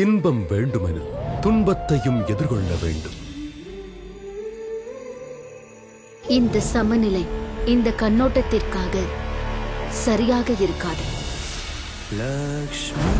இன்பம் வேண்டுமெனில் துன்பத்தையும் எதிர்கொள்ள வேண்டும். இந்த சமநிலை இந்த கண்ணோட்டத்திற்காக சரியாக இருக்காது. லக்ஷ்மி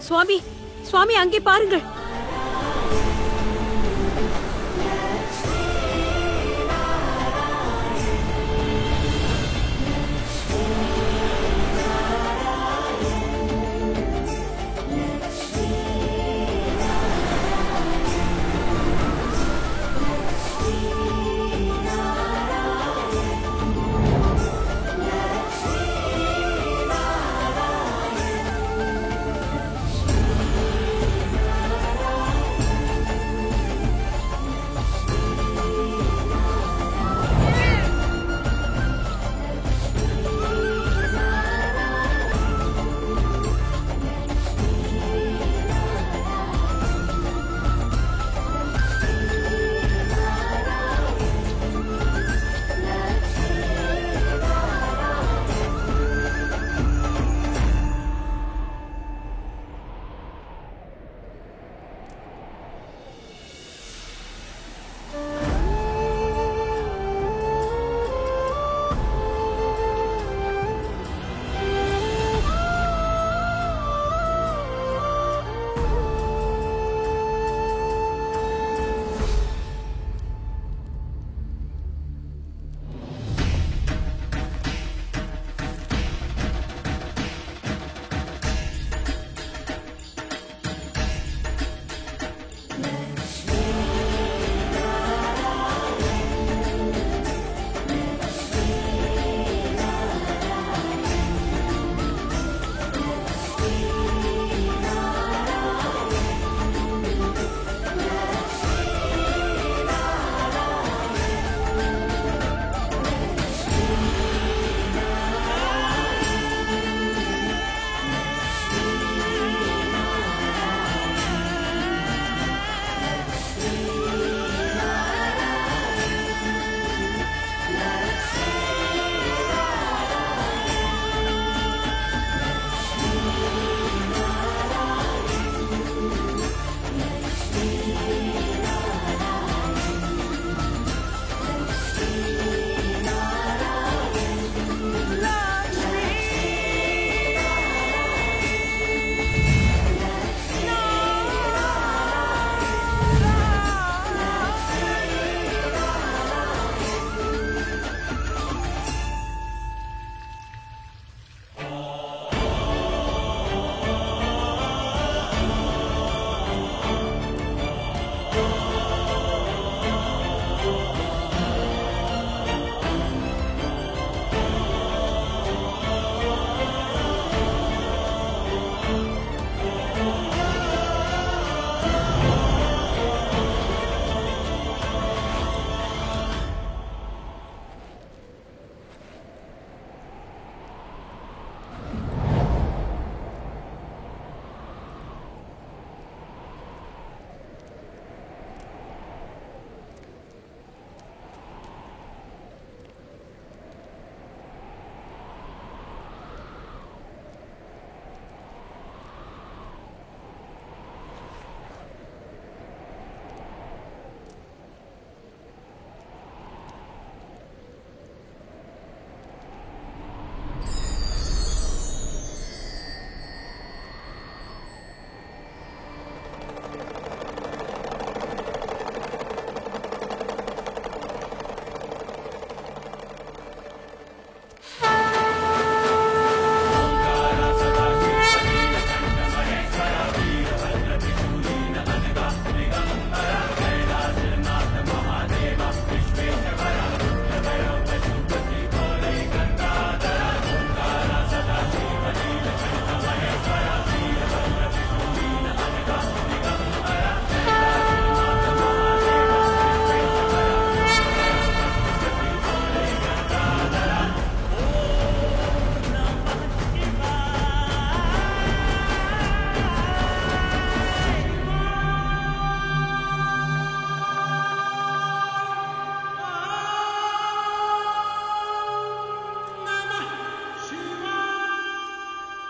சுவாமி, சுவாமி அங்கே பாருங்கள்.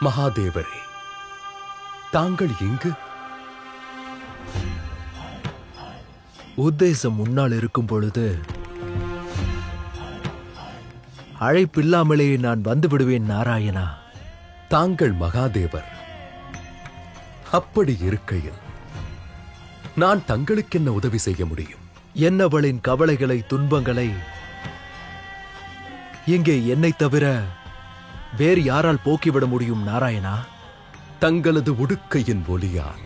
மகாதேவரே, தாங்கள் இங்கு? உத்தேசம் முன்னால் இருக்கும் பொழுது அழைப்பில்லாமலே நான் வந்து விடுவேன் நாராயணா. தாங்கள் மகாதேவர். அப்படி இருக்கையில் நான் தங்களுக்கு என்ன உதவி செய்ய முடியும்? என்னவளின் கவலைகளை, துன்பங்களை இங்கே என்னை தவிர வேறு யாரால் போக்கிவிட முடியும் நாராயணா? தங்களது உடுக்கையின் ஒளியால்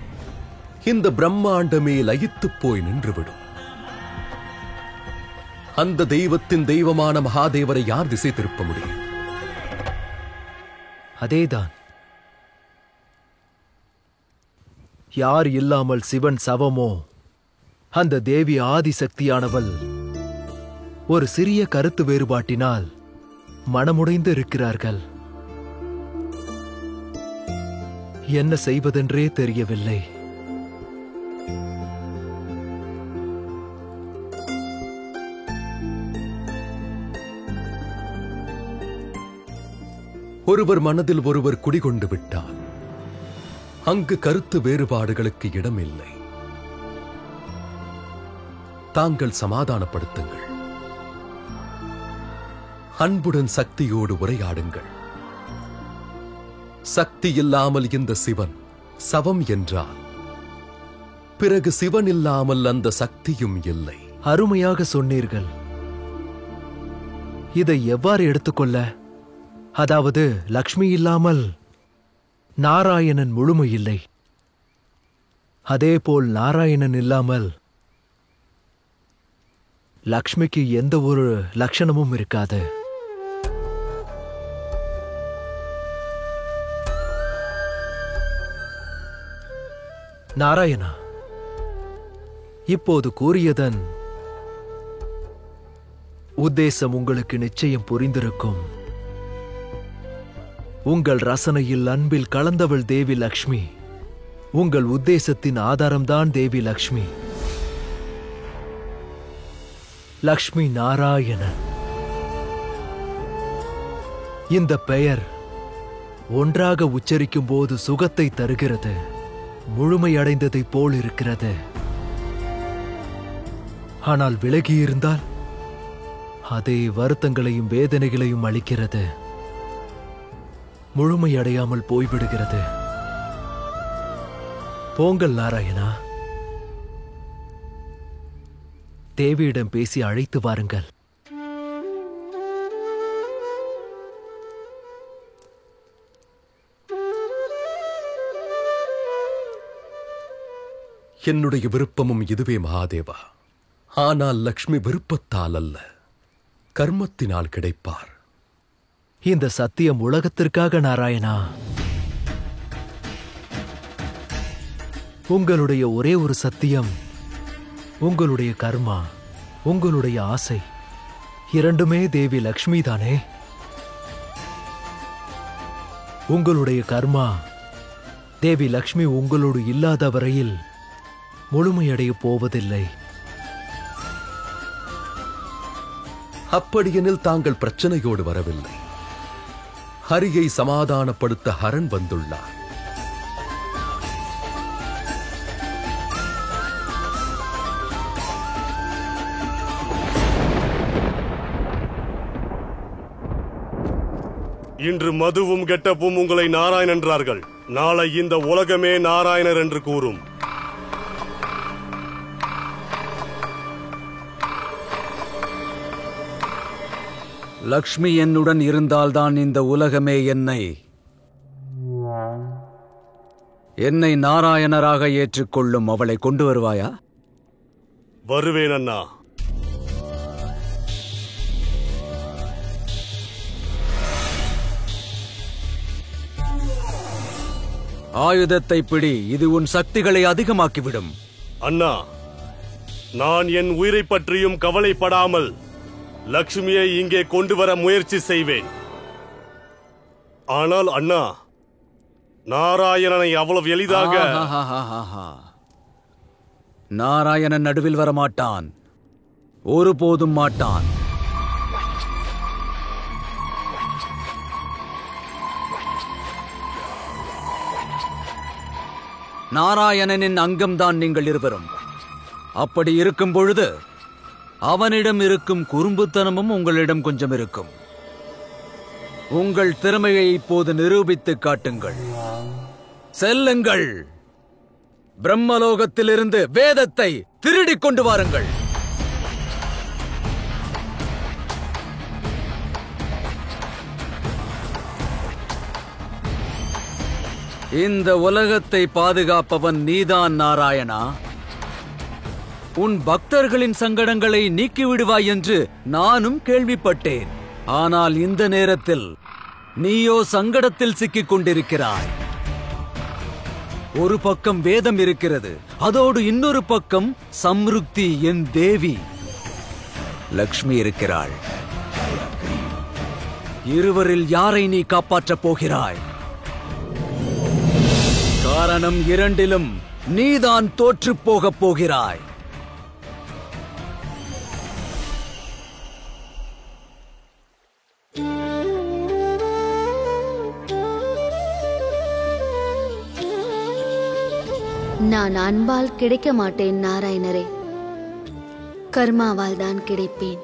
இந்த பிரம்மாண்டமே லயித்துப் போய் நின்றுவிடும். அந்த தெய்வத்தின் தெய்வமான மகாதேவரை யார் திசை திருப்ப முடியும்? அதேதான். யார் இல்லாமல் சிவன் சவமோ, அந்த தேவி ஆதிசக்தியானவள் ஒரு சிறிய கருத்து வேறுபாட்டினால் மனமுடைந்து இருக்கிறார்கள். என்ன செய்வதென்றே தெரியவில்லை. ஒருவர் மனதில் ஒருவர் குடிகொண்டு விட்டால் அங்கு கருத்து வேறுபாடுகளுக்கு இடமில்லை. தாங்கள் சமாதானப்படுத்துங்கள். அன்புடன் சக்தியோடு உரையாடுங்கள். சக்தி இல்லாமல் இந்த சிவன் சவம் என்றால் பிறகு சிவன் இல்லாமல் அந்த சக்தியும் இல்லை. அருமையாக சொன்னீர்கள். இதை எவ்வாறு எடுத்துக்கொள்ள? அதாவது லக்ஷ்மி இல்லாமல் நாராயணன் முழுமை இல்லை. அதேபோல் நாராயணன் இல்லாமல் லக்ஷ்மிக்கு எந்த ஒரு லட்சணமும் இருக்காது. நாராயணா, இப்போது கூறியதன் உத்தேசம் உங்களுக்கு நிச்சயம் புரிந்திருக்கும். உங்கள் ரசனையில் அன்பில் கலந்தவள் தேவி லக்ஷ்மி. உங்கள் உத்தேசத்தின் ஆதாரம்தான் தேவி லக்ஷ்மி. லக்ஷ்மி நாராயணன். இந்த பெயர் ஒன்றாக உச்சரிக்கும் போது சுகத்தை தருகிறது, முழுமையடைந்ததைப் போல் இருக்கிறது. ஆனால் விலகியிருந்தால் அதே வருத்தங்களையும் வேதனைகளையும் அளிக்கிறது, முழுமையடையாமல் போய்விடுகிறது. போங்கள் நாராயணா, தேவியிடம் பேசி அழைத்து வாருங்கள். என்னுடைய விருப்பமும் இதுவே மகாதேவா. ஆனால் லக்ஷ்மி விருப்பத்தால் அல்ல, கர்மத்தினால் கிடைப்பார். இந்த சத்தியம் உலகத்திற்காக நாராயணா. உங்களுடைய ஒரே ஒரு சத்தியம், உங்களுடைய கர்மா, உங்களுடைய ஆசை இரண்டுமே தேவி லக்ஷ்மி தானே. உங்களுடைய கர்மா தேவி லக்ஷ்மி உங்களோடு இல்லாத வரையில் முழுமையடைய போவதில்லை. அப்படியெனில் தாங்கள் பிரச்சனையோடு வரவில்லை. ஹரியை சமாதானப்படுத்த ஹரன் வந்துள்ளார். இன்று மதுவும் கெட்டப்பும் உங்களை நாராயணன் என்றார்கள். நாளை இந்த உலகமே நாராயணர் என்று கூறும். லக்ஷ்மி என்னுடன் இருந்தால்தான் இந்த உலகமே என்னை நாராயணராக ஏற்றுக்கொள்ளும். அவளை கொண்டு வருவாயா? வருவேன் அண்ணா. ஆயுதத்தை பிடி, இது உன் சக்திகளை அதிகமாக்கிவிடும். அண்ணா, நான் என் உயிரை பற்றியும் கவலைப்படாமல் லக்ஷ்மியை இங்கே கொண்டு வர முயற்சி செய்வேன். ஆனால் அண்ணா, நாராயணனை அவ்வளவு எளிதாக... நாராயணன் நடுவில் வரமாட்டான், ஒருபோதும் மாட்டான். நாராயணனின் அங்கம்தான் நீங்கள் இருவரும். அப்படி இருக்கும் பொழுது அவனிடம் இருக்கும் குறும்புத்தனமும் உங்களிடம் கொஞ்சம் இருக்கும். உங்கள் திறமையை இப்போது நிரூபித்து காட்டுங்கள். செல்லுங்கள், பிரம்மலோகத்திலிருந்து வேதத்தை திருடிக் கொண்டு வாருங்கள். இந்த உலகத்தை பாதுகாப்பவன் நீதான் நாராயணா. உன் பக்தர்களின் சங்கடங்களை நீக்கிவிடுவாய் என்று நானும் கேள்விப்பட்டேன். ஆனால் இந்த நேரத்தில் நீயோ சங்கடத்தில் சிக்கிக் கொண்டிருக்கிறாய். ஒரு பக்கம் வேதம் இருக்கிறது, அதோடு இன்னொரு பக்கம் சம்ருக்தி என் தேவி லக்ஷ்மி இருக்கிறாள். இருவரில் யாரை நீ காப்பாற்றப் போகிறாய்? காரணம் இரண்டிலும் நீதான் தோற்றுப் போகப் போகிறாய். நான் அன்பால் கிடைக்க மாட்டேன் நாராயணரே, கர்மாவால் தான் கிடைப்பேன்.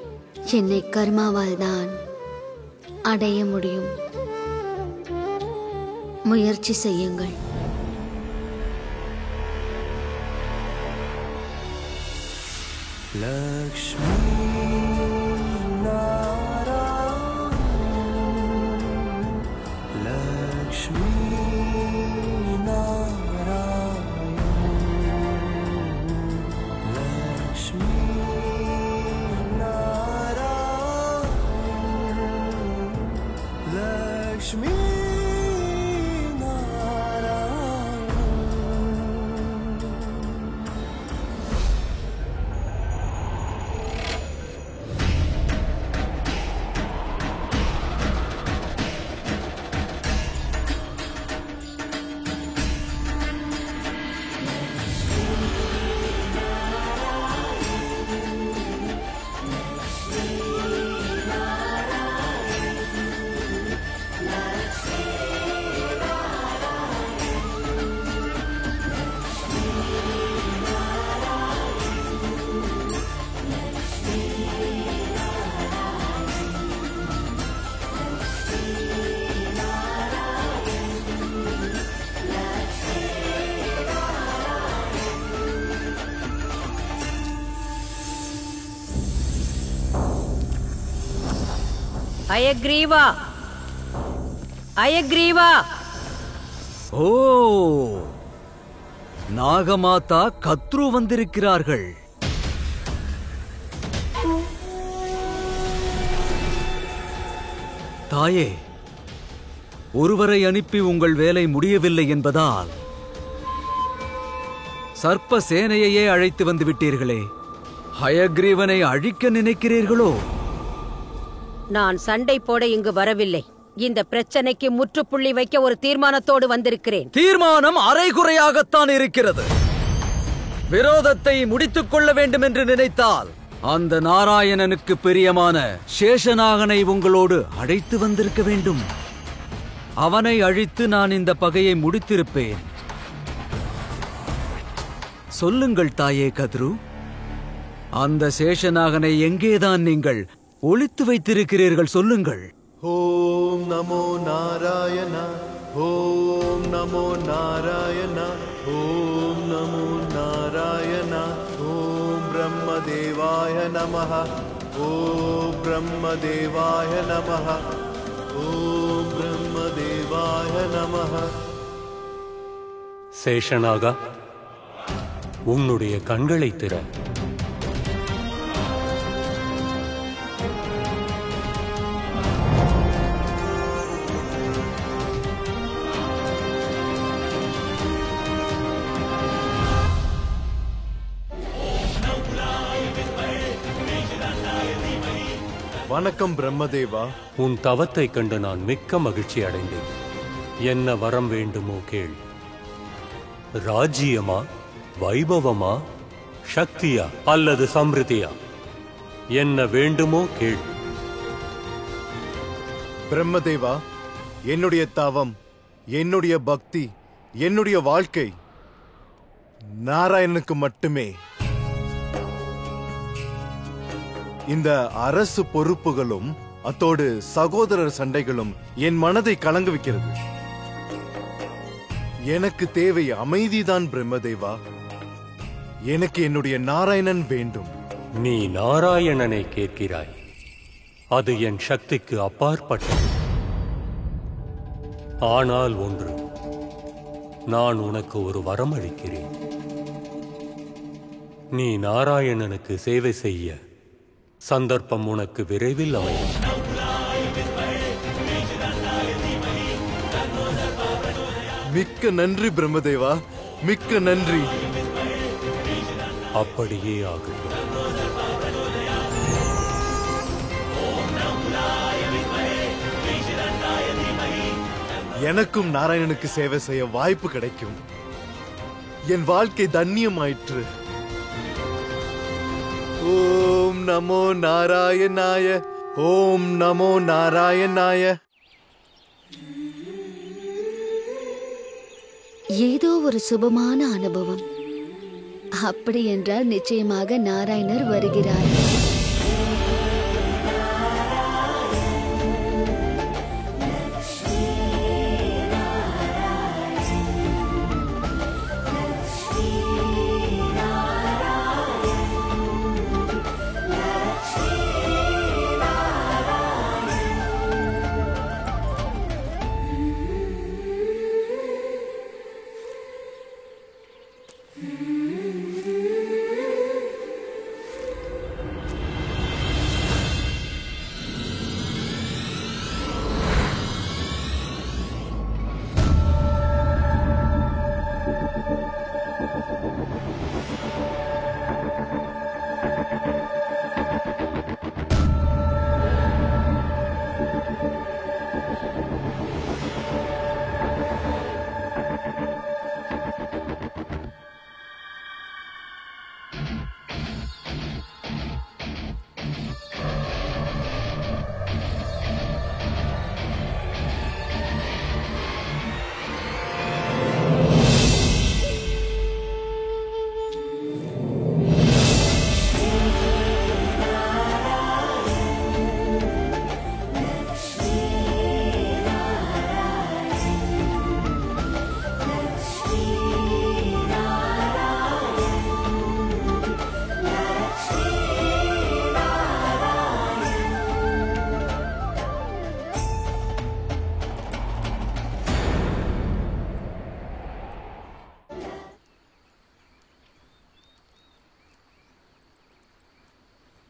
என்னை கர்மாவால் தான் அடைய முடியும். முயற்சி செய்யுங்கள். லக்ஷ்மி லக்ஷ்மி லக்ஷ்மி அயக்ரீவா, அயக்ரீவா. ஓ, நாகமாதா கத்ரு வந்திருக்கிறார்கள். தாயே, ஒருவரை அனுப்பி உங்கள் வேலை முடியவில்லை என்பதால் சர்ப்ப சேனையையே அழைத்து வந்து விட்டீர்களே. ஹயக்ரீவனை அழிக்க நினைக்கிறீர்களோ? நான் சண்டை போட இங்கு வரவில்லை. இந்த பிரச்சனைக்கு முற்றுப்புள்ளி வைக்க ஒரு தீர்மானத்தோடு வந்திருக்கிறேன். தீர்மானம் அரைகுறையாகத்தான் இருக்கிறது. விரோதத்தை முடித்துக் கொள்ள வேண்டும் என்று நினைத்தால் அந்த நாராயணனுக்கு பிரியமான சேஷநாகனை உங்களோடு அழைத்து வந்திருக்க வேண்டும். அவனை அழித்து நான் இந்த பகையை முடித்திருப்பேன். சொல்லுங்கள் தாயே கத்ரு, அந்த சேஷநாகனை எங்கேதான் நீங்கள் ஒளித்து வைத்திருக்கிறீர்கள்? சொல்லுங்கள். ஓம் நமோ நாராயண, ஓம் நமோ நாராயண, ஓம் நமோ நாராயண, ஓம் பிரம்மதேவாய நமः, ஓம் பிரம்மதேவாய நமः, ஓம் பிரம்மதேவாய நமः. சேஷனாகா, உன்னுடைய கண்களை திற. வணக்கம் பிரம்மதேவா. உன் தவத்தை கண்டு நான் மிக்க மகிழ்ச்சி அடைந்தேன். என்ன வரம் வேண்டுமோ கேள். ராஜ்யமா, வைபவமா, சக்தியா அல்லது சம்ருதியா? என்ன வேண்டுமோ கேள். பிரம்மதேவா, என்னுடைய தவம், என்னுடைய பக்தி, என்னுடைய வாழ்க்கை நாராயணனுக்கு மட்டுமே. இந்த அரசு பொறுப்புகளும் அத்தோடு சகோதரர் சண்டைகளும் என் மனதை கலங்க வைக்கிறது. எனக்கு தேவை அமைதிதான் பிரம்மதேவா. எனக்கு என்னுடைய நாராயணன் வேண்டும். நீ நாராயணனை கேட்கிறாய். அது என் சக்திக்கு அப்பாற்பட்டது. ஆனால் ஒன்று, நான் உனக்கு ஒரு வரம் அளிக்கிறேன். நீ நாராயணனுக்கு சேவை செய்ய சந்தர்ப்பம் உனக்கு விரைவில் அமையும். மிக்க நன்றி பிரம்மதேவா, மிக்க நன்றி. அப்படியே ஆகட்டும். எனக்கும் நாராயணனுக்கு சேவை செய்ய வாய்ப்பு கிடைக்கும். என் வாழ்க்கை தன்னியமாயிற்று. ஓம் நமோ நாராயணாய, ஓம் நமோ நாராயணாய. ஏதோ ஒரு சுபமான அனுபவம். அப்படி என்றால் நிச்சயமாக நாராயணர் வருகிறார்.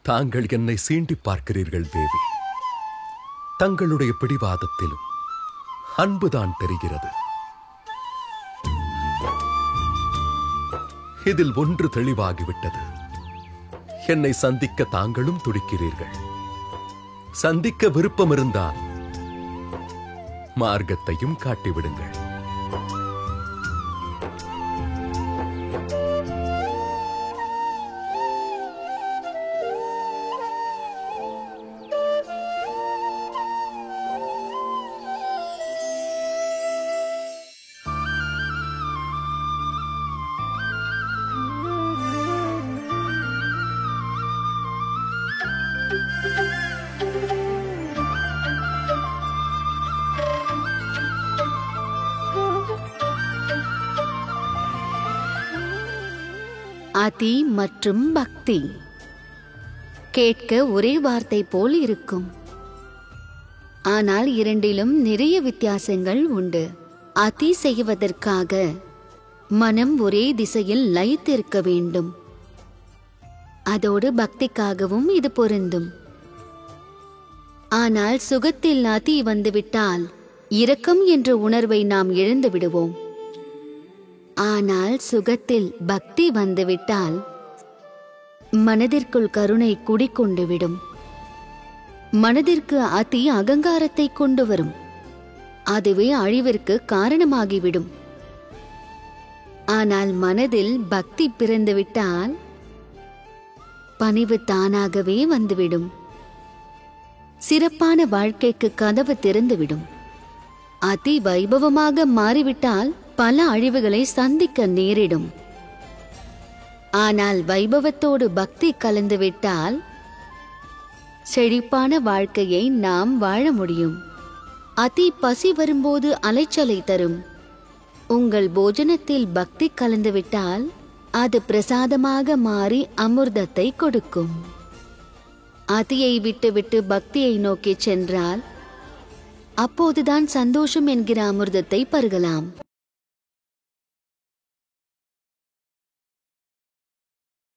தாங்கள் என்னை சீண்டி பார்க்கிறீர்கள் தேவி. தங்களுடைய பிடிவாதத்திலும் அன்புதான் தெரிகிறது. இதில் ஒன்று தெளிவாகிவிட்டது. என்னை சந்திக்க தாங்களும் துடிக்கிறீர்கள். சந்திக்க விருப்பம் இருந்தால் மார்க்கத்தையும் காட்டிவிடுங்கள். அதி மற்றும் பக்தி கேட்க ஒரே வார்த்தை போல் இருக்கும். ஆனால் இரண்டிலும் நிறைய வித்தியாசங்கள் உண்டு. அதி செய்வதற்காக மனம் ஒரே திசையில் லயித்திருக்க வேண்டும். அதோடு பக்திக்காகவும் இது பொருந்தும். ஆனால் சுகத்தில் அதி வந்துவிட்டால் இரக்கம் என்ற உணர்வை நாம் இழந்து விடுவோம். ஆனால் சுகத்தில் பக்தி வந்துவிட்டால் மனதிற்குள் கருணை குடிக்கொண்டு விடும். மனதிற்கு அதி அகங்காரத்தை கொண்டு வரும். அதுவே அழிவிற்கு காரணமாகிவிடும். ஆனால் மனதில் பக்தி பிறந்துவிட்டால் பணிவு தானாகவே வந்துவிடும். சிறப்பான வாழ்க்கைக்கு கதவு திறந்துவிடும். அதி வைபவமாக மாறிவிட்டால் பல அழிவுகளை சந்திக்க நேரிடும். ஆனால் வைபவத்தோடு பக்தி கலந்துவிட்டால் செழிப்பான வாழ்க்கையை நாம் வாழ முடியும். அதி பசி வரும்போது அலைச்சலை தரும். உங்கள் போஜனத்தில் பக்தி கலந்துவிட்டால் அது பிரசாதமாக மாறி அமிர்தத்தை கொடுக்கும். அதியை விட்டுவிட்டு பக்தியை நோக்கி சென்றால் அப்போதுதான் சந்தோஷம் என்கிற அமிர்தத்தை பருகலாம்.